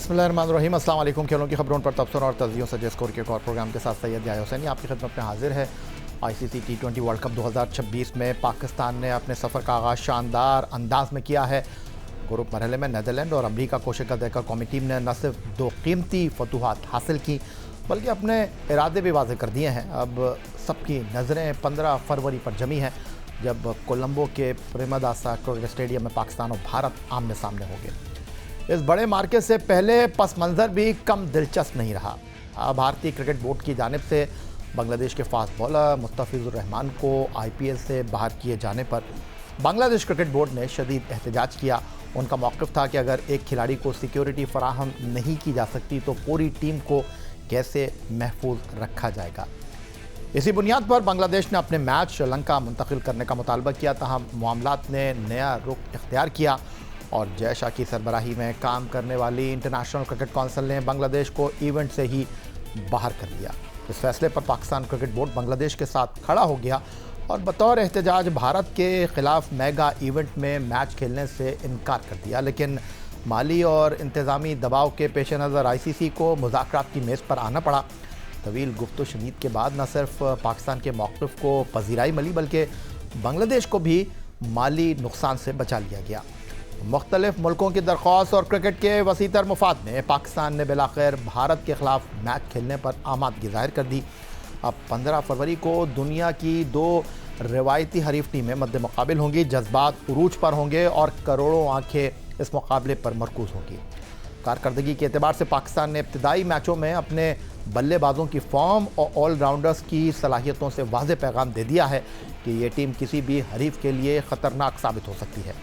बिस्मिल्लाहिर्रहमानिर्रहीम। अस्सलाम वालेकुम। खेलों की खबरों पर तबसरा और तजियों से स्कोर के एक और प्रोग्राम के साथ सैयद याह्या हुसैनी आपकी खिदमत में हाजिर है। आईसीसी T20 वर्ल्ड कप 2026 में पाकिस्तान ने अपने सफ़र का आगाज़ शानदार अंदाज में किया है। ग्रुप मरहले में नीदरलैंड और अमरीका को शिकस्त देकर कौमी टीम ने न सिर्फ दो कीमती फतूहात हासिल की बल्कि अपने इरादे भी वाज़ेह कर दिए हैं। अब सबकी नज़रें 15 फरवरी पर जमी हैं जब कोलंबो के प्रेमदासा क्रिकेट स्टेडियम में पाकिस्तान और भारत आमने सामने होंगे। इस बड़े मार्के से पहले पस मंज़र भी कम दिलचस्प नहीं रहा। भारतीय क्रिकेट बोर्ड की जानिब से बांग्लादेश के फास्ट बॉलर मुस्तफ़िज़ुर रहमान को IPL से बाहर किए जाने पर बांग्लादेश क्रिकेट बोर्ड ने शदीद एहतजाज किया। उनका मौक़िफ़ था कि अगर एक खिलाड़ी को सिक्योरिटी फराहम नहीं की जा सकती तो पूरी टीम को कैसे महफूज रखा जाएगा। इसी बुनियाद पर बांग्लादेश ने अपने मैच श्रीलंका मुंतकिल करने का मुतालबा किया। तहम मामलात ने नया रुख इख्तियार किया और जय शाह की सरबराही में काम करने वाली इंटरनेशनल क्रिकेट काउंसिल ने बांग्लादेश को इवेंट से ही बाहर कर दिया। इस फैसले पर पाकिस्तान क्रिकेट बोर्ड बांग्लादेश के साथ खड़ा हो गया और बतौर एहतजाज भारत के ख़िलाफ़ मेगा इवेंट में मैच खेलने से इनकार कर दिया। लेकिन माली और इंतज़ामी दबाव के पेश नज़र ICC को मुज़ाकरात की मेज़ पर आना पड़ा। तवील गुफ्त शदीद के बाद न सिर्फ पाकिस्तान के मौक़िफ़ को पजीराई मिली बल्कि बांग्लादेश को भी माली नुकसान से बचा लिया गया। मुख्तलिफ मुल्कों की दरख्वास्त और क्रिकेट के वसीतर मुफाद में पाकिस्तान ने बिलाखिर भारत के ख़िलाफ़ मैच खेलने पर आमादगी ज़ाहिर कर दी। अब 15 फरवरी को दुनिया की दो रिवायती हरीफ टीमें मद्दे मुकाबिल होंगी। जज्बात उरूज पर होंगे और करोड़ों आंखें इस मुकाबले पर मरकूज़ होंगी। कारकर्दगी के एतबार से पाकिस्तान ने इब्तदाई मैचों में अपने बल्लेबाजों की फॉर्म और ऑलराउंडर्स की सलाहियतों से वाज़ेह पैगाम दे दिया है कि ये टीम किसी भी हरीफ के लिए ख़तरनाक साबित हो सकती है।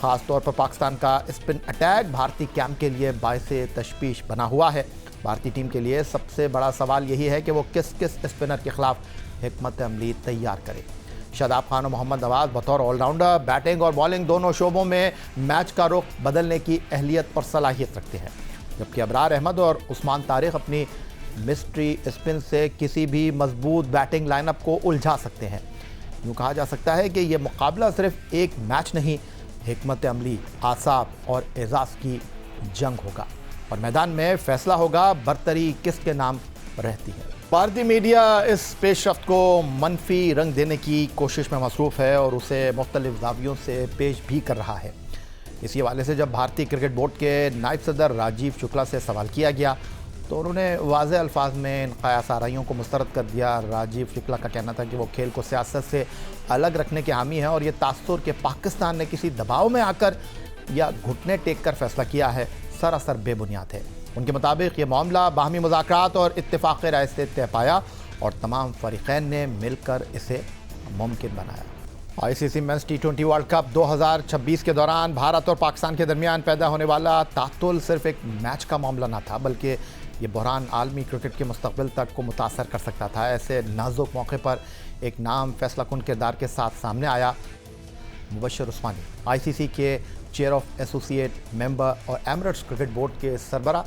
ख़ास तौर पर पाकिस्तान का स्पिन अटैक भारतीय कैंप के लिए बाइसे तशवीश बना हुआ है। भारतीय टीम के लिए सबसे बड़ा सवाल यही है कि वो किस किस स्पिनर के ख़िलाफ़ हिकमत अमली तैयार करे। शादाब खान और मोहम्मद नवाज़ बतौर ऑलराउंडर बैटिंग और बॉलिंग दोनों शोबों में मैच का रुख बदलने की अहलियत और सलाहियत रखते हैं, जबकि अबरार अहमद और उस्मान तारिक अपनी मिस्ट्री स्पिन से किसी भी मजबूत बैटिंग लाइनअप को उलझा सकते हैं। यूँ कहा जा सकता है कि यह मुकाबला सिर्फ एक मैच नहीं, हिकमत अमली, आसाब और एजाज़ की जंग होगा और मैदान में फैसला होगा बरतरी किसके नाम रहती है। भारतीय मीडिया इस पेशरफ्त को मनफी रंग देने की कोशिश में मसरूफ़ है और उसे मुख्तलिफ ज़ावियों से पेश भी कर रहा है। इसी हवाले से जब भारतीय क्रिकेट बोर्ड के नायब सदर राजीव शुक्ला से सवाल किया गया तो उन्होंने वाज़ेह अल्फाज में इन क़यास आराइयों को मुस्तरद कर दिया। राजीव शुक्ला का कहना था कि वो खेल को सियासत से अलग रखने के हामी हैं और ये तासुर कि पाकिस्तान ने किसी दबाव में आकर या घुटने टेक कर फैसला किया है सरासर बेबुनियाद है। उनके मुताबिक ये मामला बाहमी मुज़ाकरात और इत्तेफ़ाक़ राय से तय पाया और तमाम फ़रीक़ैन ने मिलकर इसे मुमकिन बनाया। ICC mains T20 world cup 2026 के दौरान भारत और पाकिस्तान के दरमियान पैदा होने वाला तातुल सिर्फ एक मैच का मामला न था बल्कि ये बहरान आलमी क्रिकेट के मुस्तक़बिल तक को मुतासर कर सकता था। ऐसे नाजुक मौके पर एक नाम फैसला कुन किरदार के साथ सामने आया। मुबश्शिर उस्मानी ICC के चेयर ऑफ एसोसिएट मेंबर और एमिरेट्स क्रिकेट बोर्ड के सरबरा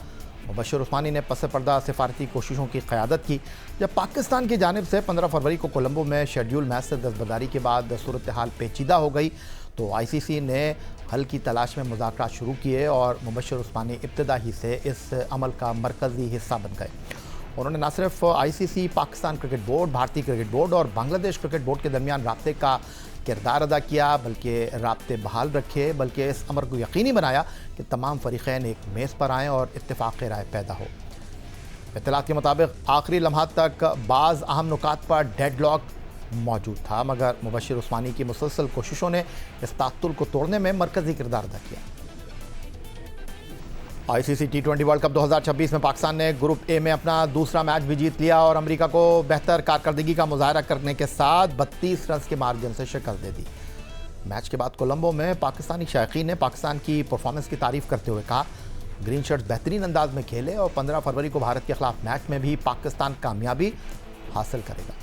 मुबश्शिर उस्मानी ने पस पर्दा सिफारती कोशिशों की क़यादत की। जब पाकिस्तान की जानिब से 15 फरवरी को कोलंबो में शेड्यूल मैच से दस्तबरदारी के बाद सूरत हाल पेचीदा हो गई तो ICC ने हल की तलाश में मुज़ाकरात शुरू किए और मुबश्शिर उस्मानी इब्तिदा ही से इस अमल का मरकज़ी हिस्सा बन गए। उन्होंने न सिर्फ ICC, पाकिस्तान क्रिकेट बोर्ड, भारतीय क्रिकेट बोर्ड और बांग्लादेश क्रिकेट बोर्ड के दरमियान राब्ते का किरदार अदा किया बल्कि राब्ते बहाल रखे, बल्कि इस अमर को यकीनी बनाया कि तमाम फ़रीक़ैन एक मेज़ पर आएँ और इत्तेफ़ाक़ राय पैदा हो। इत्तलात के मुताबिक आखिरी लम्हात तक बाज़ अहम नुकात पर डेडलॉक मौजूद था मगर मुबश्शिर उस्मानी की मुसलसल कोशिशों ने इस तातुल को तोड़ने में मरकज़ी किरदार अदा किया। ICC T20 वर्ल्ड कप 2026 में पाकिस्तान ने ग्रुप ए में अपना दूसरा मैच भी जीत लिया और अमेरिका को बेहतर कारकर्दगी का मुजाहरा करने के साथ 32 रन के मार्जिन से शिकस्त दे दी। मैच के बाद कोलंबो में पाकिस्तानी शायकीन ने पाकिस्तान की परफॉर्मेंस की तारीफ़ करते हुए कहा, ग्रीन शर्ट्स बेहतरीन अंदाज में खेले और 15 फरवरी को भारत के खिलाफ मैच में भी पाकिस्तान कामयाबी हासिल करेगा।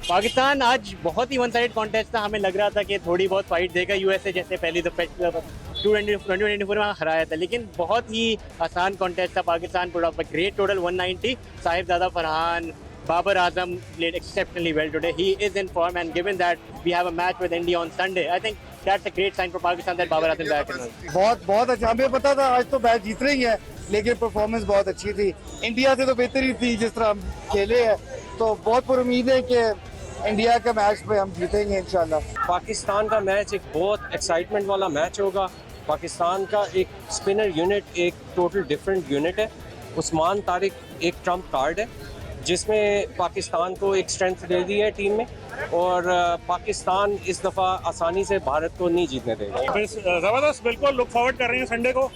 पाकिस्तान आज बहुत ही वन साइड कॉन्टेस्ट था। हमें लग रहा था कि थोड़ी बहुत फाइट देगा USA जैसे पहली दफा 2024 में हराया था, लेकिन बहुत ही आसान कॉन्टेस्ट था। Pakistan put up a great total 190। Sahibzada Farhan, Babar Azam played exceptionally well today. He is in form, and given that we have a match with India on Sunday, I think that's a great sign for Pakistan that Babar Azam back in. बहुत अच्छा, हमें पता था आज तो match जीतना ही है, लेकिन परफॉर्मेंस बहुत अच्छी थी। इंडिया से तो बेहतर ही थी जिस तरह हम खेले हैं, तो बहुत पर उम्मीद है कि इंडिया का मैच पे हम जीतेंगे इंशाल्लाह। पाकिस्तान का मैच एक बहुत एक्साइटमेंट वाला मैच होगा। पाकिस्तान का एक स्पिनर यूनिट एक टोटल डिफरेंट यूनिट है। उस्मान तारिक एक ट्रम्प कार्ड है जिसमें पाकिस्तान को एक स्ट्रेंथ दे दी है टीम में, और पाकिस्तान इस दफ़ा आसानी से भारत को नहीं जीतने देगा। ज़बरदस्त, बिल्कुल लुक फॉरवर्ड कर रहे हैं संडे को,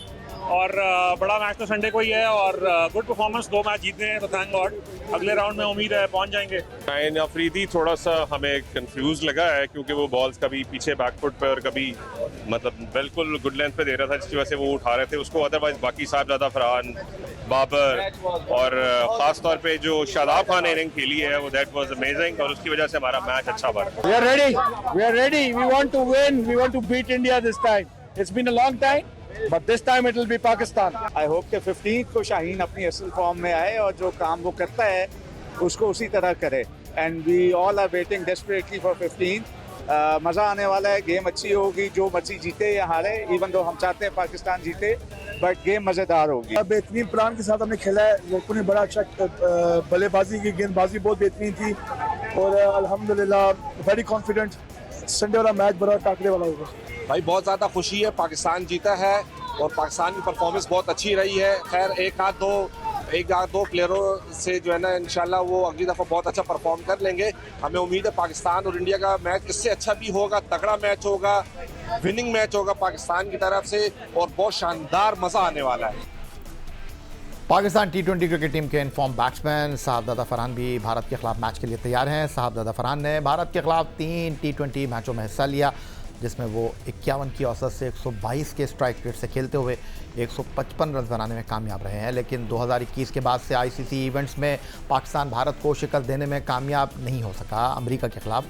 और बड़ा मैच तो संडे को ही है, और गुड परफॉर्मेंस, 2 मैच जीतने हैं तो थैंक गॉड। अगले राउंड में उम्मीद है पहुंच जाएंगे। शाहीन अफरीदी थोड़ा सा हमें कंफ्यूज लगा है क्योंकि वो बॉल्स कभी पीछे बैकफुट पे और कभी मतलब बिल्कुल गुड लेंथ पे दे रहा था, जिसकी वजह से वो उठा रहे थे उसको। अदरवाइज बाकी साहबजादा, फरहान, बाबर और ख़ास तौर पे जो शादाब खान ने इनिंग खेली है वो दैट वाज अमेजिंग, और उसकी वजह से हमारा मैच अच्छा बना। We are ready. We want to win. We want to beat India this time. It's been a long time, but this time it will be Pakistan. I hope कि 15 को शाहीन अपनी असल फॉर्म में आए और जो काम वो करता है उसको उसी तरह करे। And we all are waiting desperately for 15। मज़ा आने वाला है, गेम अच्छी होगी, जो मर्जी जीते या हारे, इवन दो हम चाहते हैं पाकिस्तान जीते, बट गेम मज़ेदार होगी। बेहतरीन प्लान के साथ हमने खेला है। लड़कों ने बड़ा अच्छा बल्लेबाजी की, गेंदबाजी बहुत बेहतरीन थी, और अल्हम्दुलिल्लाह वेरी कॉन्फिडेंट संडे वाला मैच बड़ा टाकरे वाला होगा। भाई बहुत ज़्यादा खुशी है, पाकिस्तान जीता है और पाकिस्तान की परफॉर्मेंस बहुत अच्छी रही है। खैर एक आध दो प्लेयरों से जो है ना इंशाल्लाह वो अगली दफ़ा बहुत अच्छा परफॉर्म कर लेंगे। हमें उम्मीद है पाकिस्तान और इंडिया का मैच इससे अच्छा भी होगा, तगड़ा मैच होगा, विनिंग मैच होगा पाकिस्तान की तरफ से, और बहुत शानदार मज़ा आने वाला है। पाकिस्तान टी20 क्रिकेट टीम के इनफॉर्म बैट्समैन साहबजादा फरहान भी भारत के खिलाफ मैच के लिए तैयार हैं। साहबजादा फरहान ने भारत के खिलाफ 3 टी20 मैचों में हिस्सा लिया, जिसमें वो 51 की औसत से 122 के स्ट्राइक रेट से खेलते हुए 155 रन बनाने में कामयाब रहे हैं। लेकिन 2021 के बाद से आईसीसी इवेंट्स में पाकिस्तान भारत को शिकस्त देने में कामयाब नहीं हो सका। अमेरिका के खिलाफ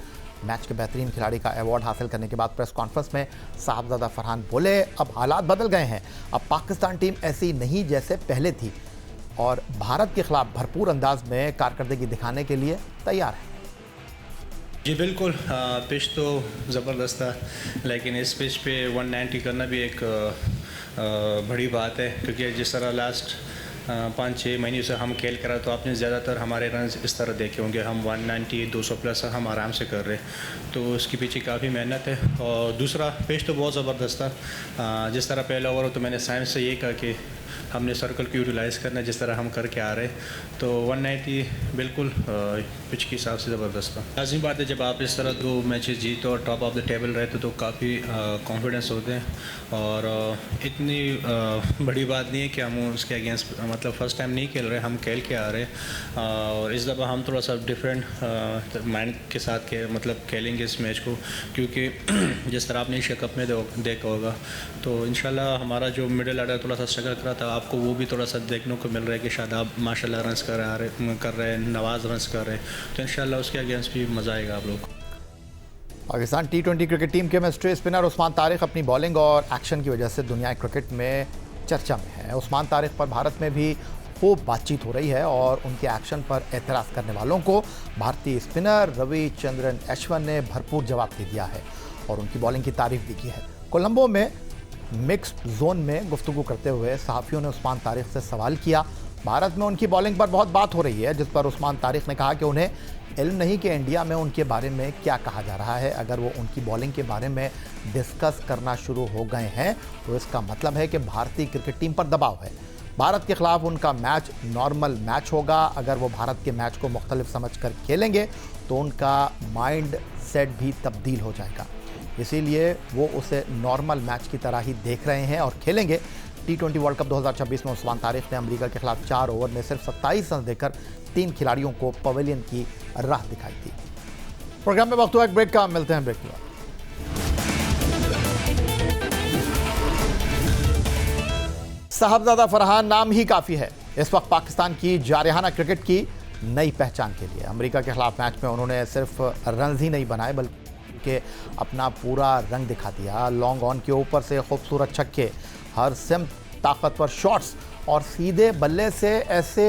मैच के बेहतरीन खिलाड़ी का अवार्ड हासिल करने के बाद प्रेस कॉन्फ्रेंस में साहबजादा फरहान बोले, अब हालात बदल गए हैं, अब पाकिस्तान टीम ऐसी नहीं जैसे पहले थी, और भारत के खिलाफ भरपूर अंदाज में कारकर्दगी दिखाने के लिए तैयार है। जी बिल्कुल, पिच तो ज़बरदस्त था, लेकिन इस पिच पे 190 करना भी एक बड़ी बात है, क्योंकि जिस तरह लास्ट 5-6 महीने से हम खेल कर रहे, तो आपने ज़्यादातर हमारे रन इस तरह देखे होंगे, हम 190 200 प्लस हम आराम से कर रहे, तो उसके पीछे काफ़ी मेहनत है। और दूसरा पिच तो बहुत ज़बरदस्त था। जिस तरह पहला ओवर हो तो मैंने साइंस से ये कहा कि हमने सर्कल को यूटिलाइज़ करना है जिस तरह हम करके आ रहे, तो 190 बिल्कुल पिच के हिसाब से ज़बरदस्त था। लाज़मी बात है, जब आप इस तरह 2 मैचेस जीते और टॉप ऑफ द टेबल रहते तो काफ़ी कॉन्फिडेंस होते हैं, और इतनी बड़ी बात नहीं है कि हम उसके अगेंस्ट मतलब फ़र्स्ट टाइम नहीं खेल रहे, हम खेल के आ रहे, और इस दफ़ा हम थोड़ा सा डिफरेंट माइंड के साथ मतलब खेलेंगे इस मैच को, क्योंकि जिस तरह आपने एशिया कप में देखा होगा, तो इंशाल्लाह हमारा जो मिडिल ऑर्डर थोड़ा सा स्ट्रगल कर रहा था, आपको वो भी थोड़ा सा देखने को मिल रहा है कि शादाब माशाल्लाह रन्स कर रहे हैं, नवाज़ रन्स कर रहे हैं, तो इंशाल्लाह उसके अगेंस्ट भी मज़ा आएगा आप लोग को। पाकिस्तान टी20 क्रिकेट टीम के मिस्ट्री स्पिनर उस्मान तारिक अपनी बॉलिंग और एक्शन की वजह से दुनिया क्रिकेट में चर्चा में है। उस्मान तारिक पर भारत में भी खूब बातचीत हो रही है, और उनके एक्शन पर एतराज़ करने वालों को भारतीय स्पिनर रविचंद्रन अश्विन ने भरपूर जवाब दे दिया है और उनकी बॉलिंग की तारीफ भी की है। कोलंबो में मिक्स्ड जोन में गुफ्तगू करते हुए सहाफ़ियों ने उस्मान तारिक से सवाल किया। भारत में उनकी बॉलिंग पर बहुत बात हो रही है, जिस पर उस्मान तारिक ने कहा कि उन्हें इल्म नहीं कि इंडिया में उनके बारे में क्या कहा जा रहा है। अगर वो उनकी बॉलिंग के बारे में डिस्कस करना शुरू हो गए हैं तो इसका मतलब है कि भारतीय क्रिकेट टीम पर दबाव है। भारत के खिलाफ उनका मैच नॉर्मल मैच होगा। अगर वो भारत के मैच को मुख्तलिफ समझ कर खेलेंगे तो उनका माइंड सेट भी तब्दील हो जाएगा, इसीलिए वो उसे नॉर्मल मैच की तरह ही देख रहे हैं और खेलेंगे। टी20 वर्ल्ड कप 2026 में उस्मान तारिक ने अमेरिका के खिलाफ 4 ओवर में सिर्फ 27 रन देकर 3 खिलाड़ियों को पवेलियन की राह दिखाई थी। प्रोग्राम में वक्त हुआ एक ब्रेक का, मिलते हैं ब्रेक के बाद। साहबजादा फरहान नाम ही काफ़ी है इस वक्त पाकिस्तान की जारहाना क्रिकेट की नई पहचान के लिए। अमेरिका के खिलाफ मैच में उन्होंने सिर्फ रन ही नहीं बनाए बल्कि अपना पूरा रंग दिखा दिया। लॉन्ग ऑन के ऊपर से खूबसूरत छक्के, हर सिम ताकतवर शॉट्स और सीधे बल्ले से ऐसे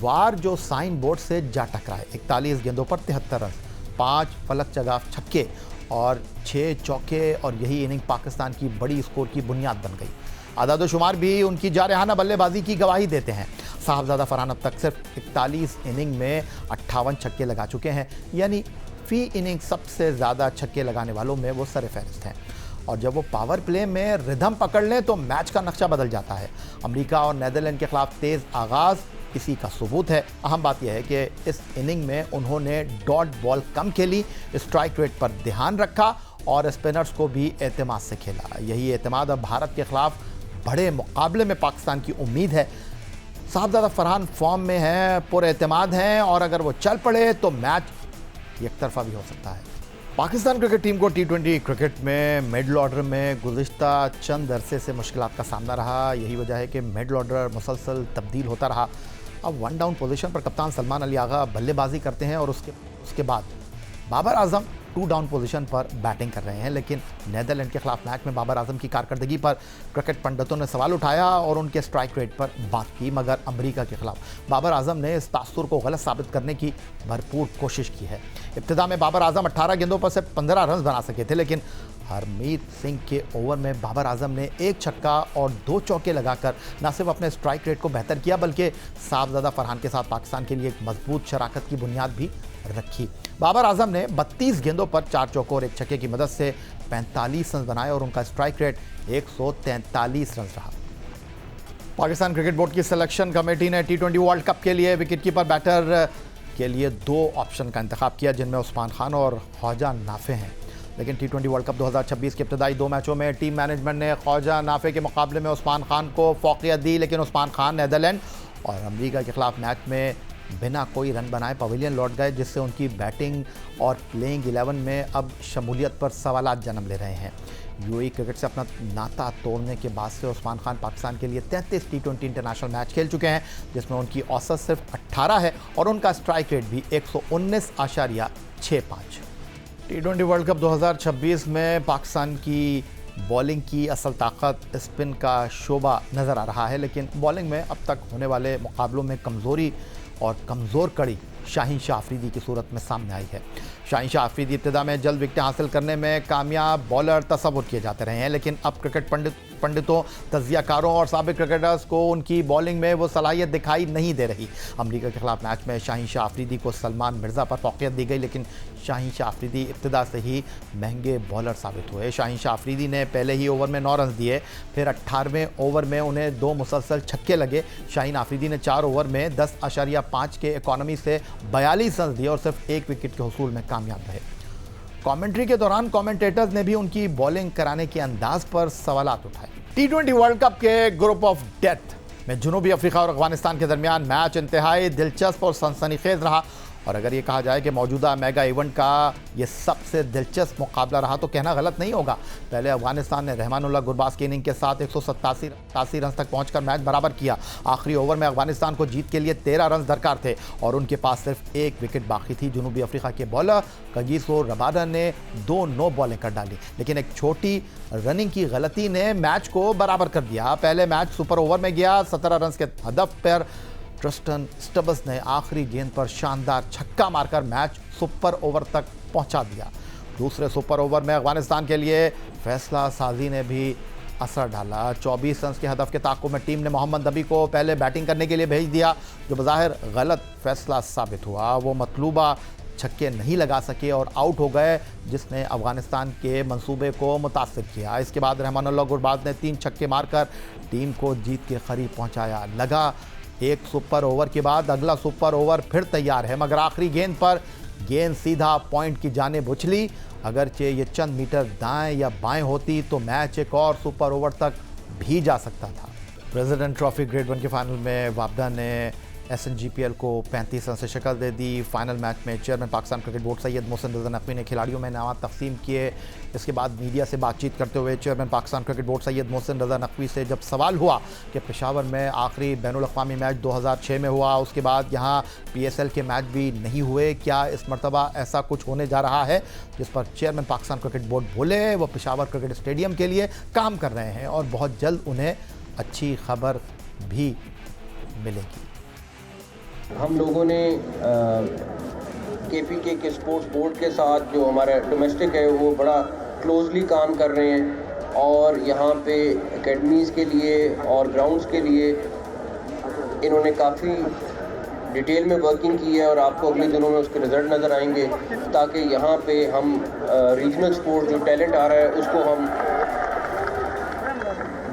वार जो साइन बोर्ड से जा टकराए। 41 गेंदों पर 73 रन, 5 फलक चगाफ छक्के और 6 चौके, और यही इनिंग पाकिस्तान की बड़ी स्कोर की बुनियाद बन गई। आदादोशुमार भी उनकी जारहाना बल्लेबाजी की गवाही देते हैं। साहबजादा फरहान अब तक सिर्फ 41 इनिंग में 58 छक्के लगा चुके हैं, यानी फी इनिंग सबसे ज़्यादा छक्के लगाने वालों में वो सरफहरिस्त हैं। और जब वो पावर प्ले में रिदम पकड़ लें तो मैच का नक्शा बदल जाता है। अमेरिका और नीदरलैंड के खिलाफ तेज़ आगाज़ इसी का सबूत है। अहम बात यह है कि इस इनिंग में उन्होंने डॉट बॉल कम खेली, स्ट्राइक रेट पर ध्यान रखा और स्पिनर्स को भी एतमाद से खेला। यही एतमाद अब भारत के खिलाफ बड़े मुकाबले में पाकिस्तान की उम्मीद है। साहबजादा फरहान फॉर्म में हैं, पुरएतमाद हैं और अगर वो चल पड़े तो मैच एक तरफा भी हो सकता है। पाकिस्तान क्रिकेट टीम को T20 क्रिकेट में मिडल ऑर्डर में गुज़िश्ता चंद अरसे से मुश्किलात का सामना रहा। यही वजह है कि मिडल ऑर्डर मुसलसल तब्दील होता रहा। अब वन डाउन पोजीशन पर कप्तान सलमान अली आगा बल्लेबाजी करते हैं और उसके बाद बाबर आजम 2 डाउन पोजीशन पर बैटिंग कर रहे हैं। लेकिन नीदरलैंड के खिलाफ मैच में बाबर आजम की कारकर्दगी पर क्रिकेट पंडितों ने सवाल उठाया और उनके स्ट्राइक रेट पर बात की, मगर अमेरिका के खिलाफ बाबर आजम ने इस तासुर को गलत साबित करने की भरपूर कोशिश की है। इब्तिदा में बाबर आजम 18 गेंदों पर से 15 रन बना सके थे, लेकिन हरमीत सिंह के ओवर में बाबर आजम ने 1 छक्का और 2 चौके लगाकर न सिर्फ अपने स्ट्राइक रेट को बेहतर किया बल्कि साहबजादा फरहान के साथ पाकिस्तान के लिए एक मजबूत शराकत की बुनियाद भी रखी। बाबर आजम ने 32 गेंदों पर 4 चौकों और 1 छक्के की मदद से 45 रन बनाए और उनका स्ट्राइक रेट 143 रन रहा। पाकिस्तान क्रिकेट बोर्ड की सिलेक्शन कमेटी ने T20 वर्ल्ड कप के लिए विकेटकीपर बैटर के लिए 2 ऑप्शन का इंतखाब किया, जिनमें उस्मान खान और ख्वाजा नाफे हैं। लेकिन T20 वर्ल्ड कप 2026 के इब्तदाई 2 मैचों में टीम मैनेजमेंट ने ख्वाजा नाफे के मुकाबले में उस्मान खान को फौकियत दी, लेकिन उस्मान खान नीदरलैंड और अमेरिका के खिलाफ मैच में बिना कोई रन बनाए पवेलियन लौट गए, जिससे उनकी बैटिंग और प्लेइंग 11 में अब शमूलियत पर सवालात जन्म ले रहे हैं। यूएई क्रिकेट से अपना नाता तोड़ने के बाद से उस्मान खान पाकिस्तान के लिए 33 T20 इंटरनेशनल मैच खेल चुके हैं, जिसमें उनकी औसत सिर्फ 18 है और उनका स्ट्राइक रेट भी 119.65। T20 वर्ल्ड कप 2026 में पाकिस्तान की बॉलिंग की असल ताकत स्पिन का शोबा नज़र आ रहा है, लेकिन बॉलिंग में अब तक होने वाले मुकाबलों में कमज़ोरी और कमज़ोर कड़ी शाहीन शाह अफरीदी की सूरत में सामने आई है। शाहीन शाह अफरीदी इब्तिदा में जल्द विकेटें हासिल करने में कामयाब बॉलर तस्वुर किए जाते रहे हैं, लेकिन अब क्रिकेट पंडितों, तजियाकारों और साबिक क्रिकेटर्स को उनकी बॉलिंग में वो सलाहियत दिखाई नहीं दे रही। अमेरिका के खिलाफ मैच में शाहीन शाह अफरीदी को सलमान मिर्ज़ा पर फौकियत दी गई, लेकिन शाहीन शाह अफरीदी इब्तिदा से ही महंगे बॉलर साबित हुए। शाहीन शाह अफरीदी ने पहले ही ओवर में 9 रन दिए, फिर 18वें ओवर में उन्हें 2 मुसलसल छक्के लगे। शाहीन अफरीदी ने 4 ओवर में 10.5 के इकॉनमी से 42 रन दिए और सिर्फ 1 विकेट के हुसूल में कामयाब रहे। कमेंट्री के दौरान कमेंटेटर्स ने भी उनकी बॉलिंग कराने के अंदाज पर सवालात उठाए। T20 वर्ल्ड कप के ग्रुप ऑफ डेथ में जनूबी अफ्रीका और अफगानिस्तान के दरमियान मैच इंतहाई दिलचस्प और सनसनीखेज रहा, और अगर ये कहा जाए कि मौजूदा मेगा इवेंट का ये सबसे दिलचस्प मुकाबला रहा तो कहना गलत नहीं होगा। पहले अफगानिस्तान ने रहमानुल्लाह गुरबाज की इनिंग के साथ 187 रन तक पहुंचकर मैच बराबर किया। आखिरी ओवर में अफगानिस्तान को जीत के लिए 13 रन दरकार थे और उनके पास सिर्फ 1 विकेट बाकी थी। जनूबी अफ्रीका के बॉलर कगिसो रबाडा ने 2 नो बॉलें कर डाली, लेकिन एक छोटी रनिंग की गलती ने मैच को बराबर कर दिया। पहले मैच सुपर ओवर में गया। 17 रन के हदफ पर ट्रिस्टन स्टब्स ने आखिरी गेंद पर शानदार छक्का मारकर मैच सुपर ओवर तक पहुंचा दिया। दूसरे सुपर ओवर में अफगानिस्तान के लिए फैसला साजी ने भी असर डाला। 24 रन के हदफ के ताक़ुब में टीम ने मोहम्मद नबी को पहले बैटिंग करने के लिए भेज दिया, जो बज़ाहिर गलत फैसला साबित हुआ। वो मतलूबा छक्के नहीं लगा सके और आउट हो गए, जिसने अफगानिस्तान के मंसूबे को मुतासिर किया। इसके बाद रहमानुल्लाह गुरबाज ने 3 छक्के मारकर टीम को जीत के करीब पहुंचाया। लगा एक सुपर ओवर के बाद अगला सुपर ओवर फिर तैयार है, मगर आखिरी गेंद पर गेंद सीधा पॉइंट की जानिब उछली। अगरचे ये चंद मीटर दाएं या बाएं होती तो मैच एक और सुपर ओवर तक भी जा सकता था। प्रेसिडेंट ट्रॉफी ग्रेड 1 के फाइनल में वापडा ने SNGPL को 35 रन से शिकस्त दे दी। फाइनल मैच में chairman Pakistan cricket board Syed Mohsin Raza Naqvi ने खिलाड़ियों में इनामात तकसीम किए। इसके बाद मीडिया से बातचीत करते हुए chairman Pakistan cricket board Syed Mohsin Raza Naqvi से जब सवाल हुआ कि पेशावर में आखिरी बैनुल अक़वामी मैच 2006 में हुआ, उसके बाद यहाँ PSL के मैच भी नहीं हुए, क्या इस मरतबा ऐसा कुछ होने जा रहा है? जिस पर चेयरमैन पाकिस्तान क्रिकेट बोर्ड बोले वो पेशावर क्रिकेट स्टेडियम के लिए काम कर रहे हैं और बहुत जल्द उन्हें अच्छी खबर भी मिलेगी। हम लोगों ने KPK के स्पोर्ट्स बोर्ड के साथ जो हमारा डोमेस्टिक है वो बड़ा क्लोजली काम कर रहे हैं और और यहाँ पे एकेडमीज़ के लिए और ग्राउंड्स के लिए इन्होंने काफ़ी डिटेल में वर्किंग की है और आपको अगले दिनों में उसके रिज़ल्ट नज़र आएंगे, ताकि यहाँ पे हम रीजनल स्पोर्ट जो टैलेंट आ रहा है उसको हम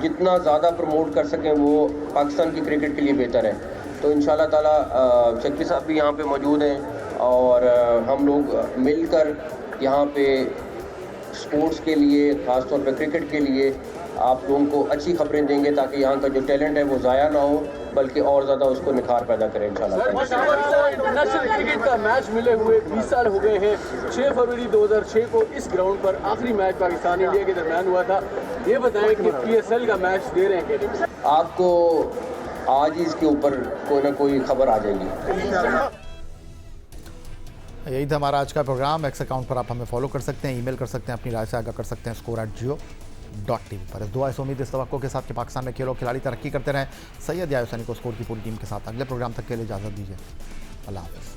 जितना ज़्यादा प्रमोट कर सकें वो पाकिस्तान की क्रिकेट के लिए बेहतर है। तो इंशाल्लाह ताला चक्की साहब भी यहाँ पे मौजूद हैं और हम लोग मिलकर यहाँ पे स्पोर्ट्स के लिए, ख़ासतौर पे क्रिकेट के लिए आप लोगों को अच्छी खबरें देंगे, ताकि यहाँ का जो टैलेंट है वो ज़ाया ना हो, बल्कि और ज़्यादा उसको निखार पैदा करें इंशाल्लाह। इंटरनेशनल क्रिकेट का मैच मिले हुए 20 साल हो गए हैं। 6 फरवरी 2006 को इस ग्राउंड पर आखिरी मैच पाकिस्तान इंडिया के दरमियान हुआ था। ये बताएं कि PSL का मैच दे रहे हैं कि आपको आज ही इसके ऊपर कोई ना कोई खबर आ जाएगी। यही था हमारा आज का प्रोग्राम। एक्स अकाउंट पर आप हमें फॉलो कर सकते हैं, ईमेल कर सकते हैं, अपनी राय से आगाह कर सकते हैं score@jio.tv पर। इस दुआ से उम्मीद इस तवक्को के साथ कि पाकिस्तान में खेलों खिलाड़ी तरक्की करते रहें। सैयद यायो सैनी को स्कोर की पूरी टीम के साथ अगले प्रोग्राम तक के लिए इजाज़त दीजिए। अल्लाह हाफ़िज़।